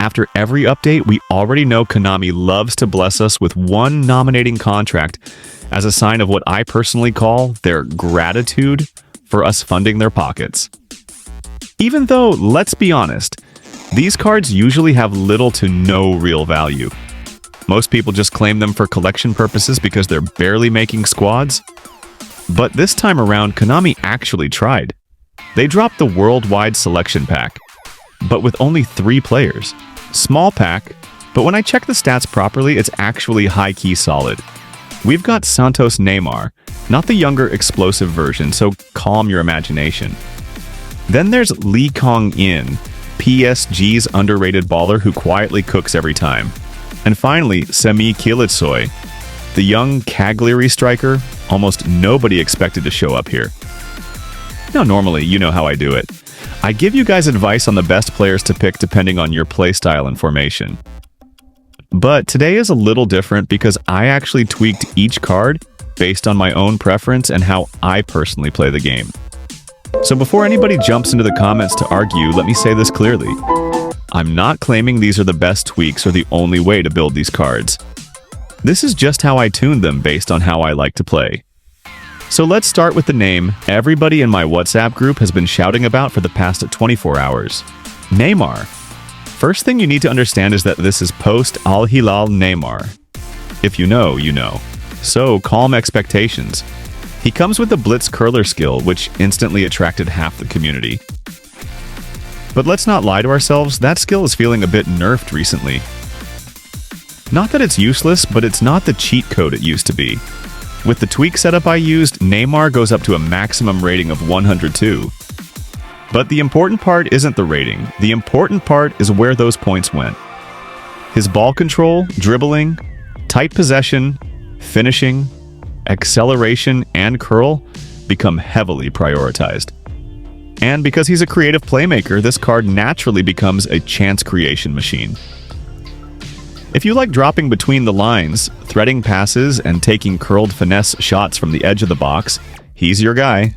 after every update, we already know Konami loves to bless us with one nominating contract as a sign of what I personally call their gratitude for us funding their pockets. Even though, let's be honest, these cards usually have little to no real value. Most people just claim them for collection purposes because they're barely making squads. But this time around, Konami actually tried. They dropped the worldwide selection pack, but with only 3 players. Small pack, but when I check the stats properly, it's actually high-key solid. We've got Santos Neymar, not the younger explosive version, so calm your imagination. Then there's Lee Kang-In, PSG's underrated baller who quietly cooks every time. And finally, Semih Kiliçsoy, the young Cagliari striker almost nobody expected to show up here. Now normally, you know how I do it. I give you guys advice on the best players to pick depending on your playstyle and formation. But today is a little different because I actually tweaked each card based on my own preference and how I personally play the game. So before anybody jumps into the comments to argue, let me say this clearly. I'm not claiming these are the best tweaks or the only way to build these cards. This is just how I tuned them based on how I like to play. So let's start with the name everybody in my WhatsApp group has been shouting about for the past 24 hours. Neymar. First thing you need to understand is that this is post-Al Hilal Neymar. If you know, you know. So calm expectations. He comes with the Blitz Curler skill, which instantly attracted half the community. But let's not lie to ourselves, that skill is feeling a bit nerfed recently. Not that it's useless, but it's not the cheat code it used to be. With the tweak setup I used, Neymar goes up to a maximum rating of 102. But the important part isn't the rating. The important part is where those points went. His ball control, dribbling, tight possession, finishing, acceleration, and curl become heavily prioritized. And because he's a creative playmaker, this card naturally becomes a chance creation machine. If you like dropping between the lines, threading passes, and taking curled finesse shots from the edge of the box, he's your guy.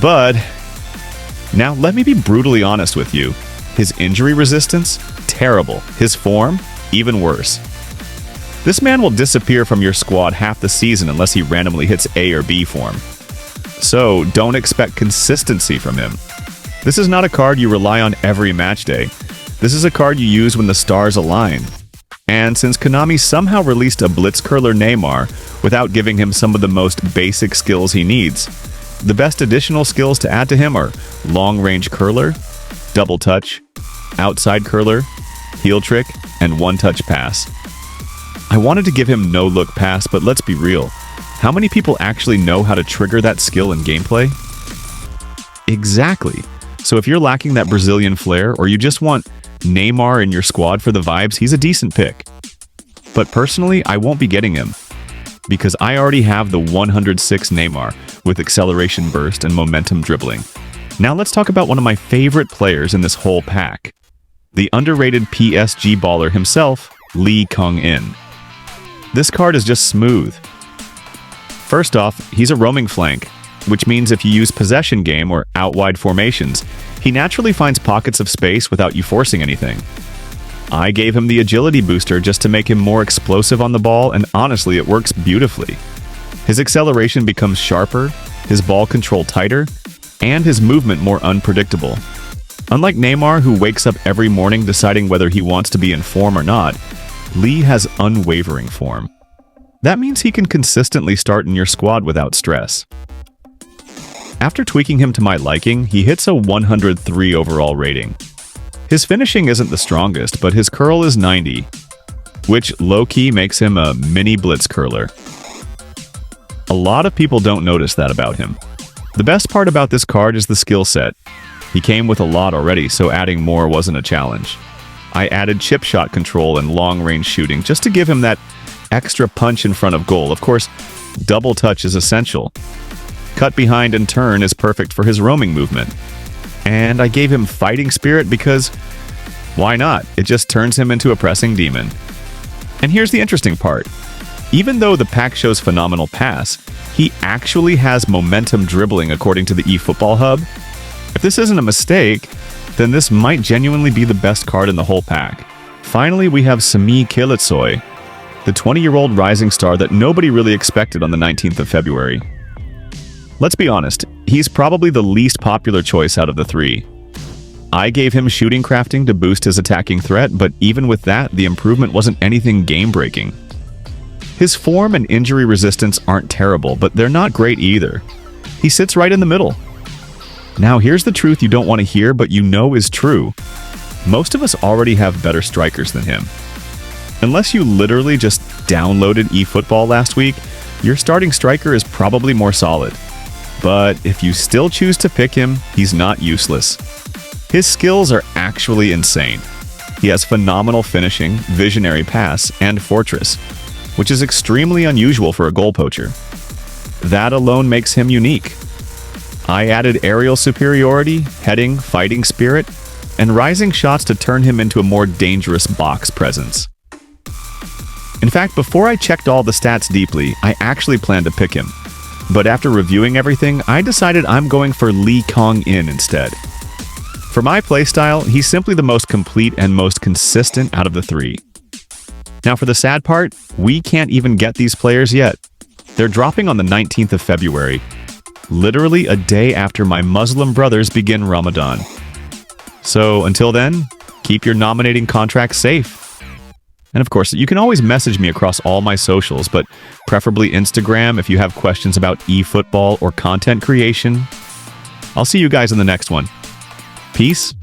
But now let me be brutally honest with you. His injury resistance? Terrible. His form? Even worse. This man will disappear from your squad half the season unless he randomly hits A or B form. So don't expect consistency from him. This is not a card you rely on every match day. This is a card you use when the stars align. And since Konami somehow released a Blitz Curler Neymar without giving him some of the most basic skills he needs, the best additional skills to add to him are long-range curler, double touch, outside curler, heel trick, and one-touch pass. I wanted to give him no-look pass, but let's be real. How many people actually know how to trigger that skill in gameplay? Exactly. So if you're lacking that Brazilian flair, or you just want Neymar in your squad for the vibes, he's a decent pick. But personally, I won't be getting him, because I already have the 106 Neymar with acceleration burst and momentum dribbling. Now let's talk about one of my favorite players in this whole pack. The underrated PSG baller himself, Lee Kang-In. This card is just smooth. First off, he's a roaming flank, which means if you use possession game or out-wide formations, he naturally finds pockets of space without you forcing anything. I gave him the agility booster just to make him more explosive on the ball, and honestly, it works beautifully. His acceleration becomes sharper, his ball control tighter, and his movement more unpredictable. Unlike Neymar, who wakes up every morning deciding whether he wants to be in form or not, Lee has unwavering form. That means he can consistently start in your squad without stress. After tweaking him to my liking, he hits a 103 overall rating. His finishing isn't the strongest, but his curl is 90, which low-key makes him a mini Blitz Curler. A lot of people don't notice that about him. The best part about this card is the skill set. He came with a lot already, so adding more wasn't a challenge. I added chip shot control and long-range shooting just to give him that extra punch in front of goal. Of course, double touch is essential. Cut behind and turn is perfect for his roaming movement. And I gave him fighting spirit because, why not? It just turns him into a pressing demon. And here's the interesting part. Even though the pack shows phenomenal pass, he actually has momentum dribbling according to the eFootball hub. If this isn't a mistake, then this might genuinely be the best card in the whole pack. Finally, we have Semih Kiliçsoy, the 20-year-old rising star that nobody really expected on the 19th of February. Let's be honest, he's probably the least popular choice out of the three. I gave him shooting crafting to boost his attacking threat, but even with that, the improvement wasn't anything game-breaking. His form and injury resistance aren't terrible, but they're not great either. He sits right in the middle. Now, here's the truth you don't want to hear, but you know is true. Most of us already have better strikers than him. Unless you literally just downloaded eFootball last week, your starting striker is probably more solid. But if you still choose to pick him, he's not useless. His skills are actually insane. He has phenomenal finishing, visionary pass, and fortress, which is extremely unusual for a goal poacher. That alone makes him unique. I added aerial superiority, heading, fighting spirit, and rising shots to turn him into a more dangerous box presence. In fact, before I checked all the stats deeply, I actually planned to pick him. But after reviewing everything, I decided I'm going for Lee Kang-In instead. For my playstyle, he's simply the most complete and most consistent out of the three. Now for the sad part, we can't even get these players yet. They're dropping on the 19th of February, literally a day after my Muslim brothers begin Ramadan. So until then, keep your nominating contracts safe. And of course, you can always message me across all my socials, but preferably Instagram if you have questions about eFootball or content creation. I'll see you guys in the next one. Peace